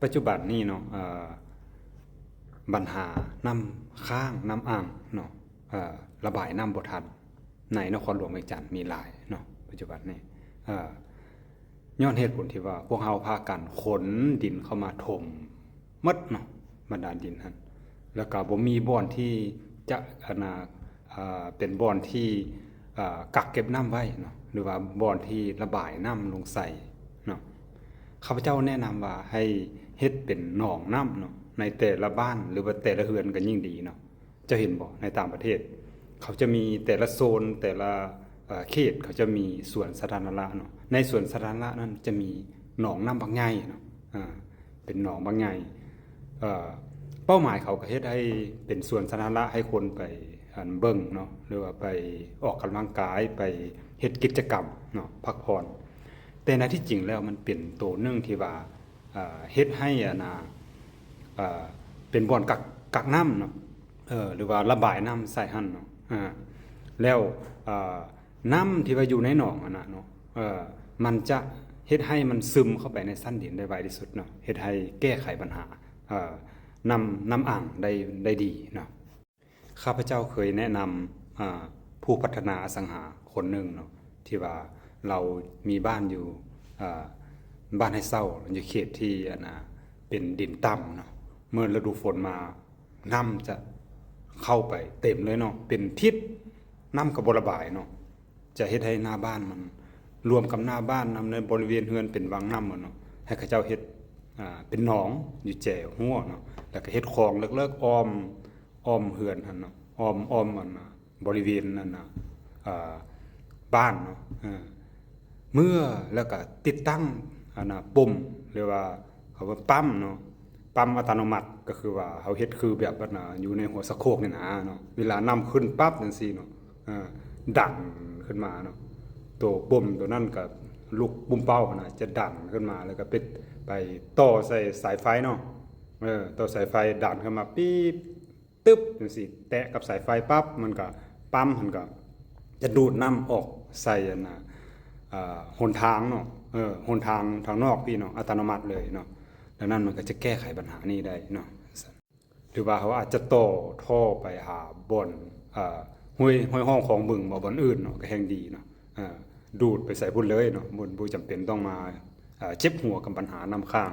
ปัจจุบันนี้เนาะปัญหาน้ำค้างน้ำอ่างเนาะระบายน้ำบ่ทันในนครหลวงเวียงจันทน์มีหลายเนาะปัจจุบันนี้ย้อนเหตุผลที่ว่าพวกเราพากันขนดินเข้ามาถมหมดเนาะบรรดาดินนั้นแล้วก็บ่มีบ่อนที่จะเป็นบ่อนที่กักเก็บน้ำไว้เนาะหรือว่าบ่อนที่ระบายน้ำลงใส่เนาะข้าพเจ้าแนะนำว่าให้เฮ็ดเป็นหนองน้ำเนาะในแต่ละบ้านหรือว่าแต่ละเฮือนก็ยิ่งดีเนาะจะเห็นบ่ในต่างประเทศเขาจะมีแต่ละโซนแต่ละเขตเขาจะมีสวนสาธารณะเนาะในสวนสาธารณะนั้นจะมีหนองน้ำบางใหญ่เนาะเป็นหนองบางใหญ่เป้าหมายเขาก็เฮ็ดให้เป็นสวนสาธารณะให้คนไปเบิ่งเนาะหรือว่าไปออกกำลังกายไปเฮ็ดกิจกรรมเนาะพักผ่อนแต่ในที่จริงแล้วมันเป็นตัวหนึ่งที่ว่าเฮ็ดให้เป็นบ่อนกักน้ำเนาะหรือว่าระบายน้ำใส่หั่นเนาะแล้วน้ำที่ว่าอยู่ในหนองเนาะมันจะเฮ็ดให้มันซึมเข้าไปในชั้นดินได้ไวที่สุดเนาะเฮ็ดให้แก้ไขปัญหาน้ำอ่างได้ดีเนาะข้าพเจ้าเคยแนะนำผู้พัฒนาอสังหาคนหนึ่งเนาะที่ว่าเรามีบ้านอยู่บ้านให้เช่าอยู่เขตที่เป็นดินต่ำเนาะเมื่อฤดูฝนมาน้ำจะเข้าไปเต็มเลยเนาะเป็นทิศน้ำกับบระบายเนาะจะเฮ็ดให้หน้าบ้านมันรวมกับหน้าบ้านในบริเวณเฮือนเป็นวังน้ำเนาะให้ข้าเจ้าเฮ็ดเป็นหนองอยู่แจ่หัวเนาะแล้วก็เฮ็ดคลองเลิกๆอ้อมเฮือนหั่นเนาะอ้อมมันบริเวณนั้นน่ะบ้านเนาะเมื่อแล้วก็ติดตั้งปุ่มหรือว่าเขาว่าปั๊มเนาะปั๊มอัตโนมัติก็คือว่าเขาเฮ็ดคือแบบว่าอยู่ในหัวสะโครกนี่นะเนาะเวลาน้ำขึ้นปั๊บจังซี่เนาะดันขึ้นมาเนาะตัวปุ่มตัวนั้นก็ลูกปุ่มเป้านะจะดันขึ้นมาแล้วก็ไปต่อใส่สายไฟเนาะต่อสายไฟดันขึ้นมาปี๊บตึ๊บจังซี่แตะกับสายไฟปั๊บมันก็ปั๊มมันก็จะดูดน้ำออกใส่หนทางเนาะหนทางนอกพี่เนาะอัตโนมัติเลยเนาะดังนั้นมันก็จะแก้ไขปัญหานี้ได้เนาะหรือว่าเขาอาจจะต่อท่อไปหาบ่อนห้วยห้องของบึงบ่อนอื่นเนาะก็แห่งดีเนาะดูดไปใส่พุ่นเลยเนาะบ่จำเป็นต้องมาเจ็บหัวกับปัญหาน้ำค้าง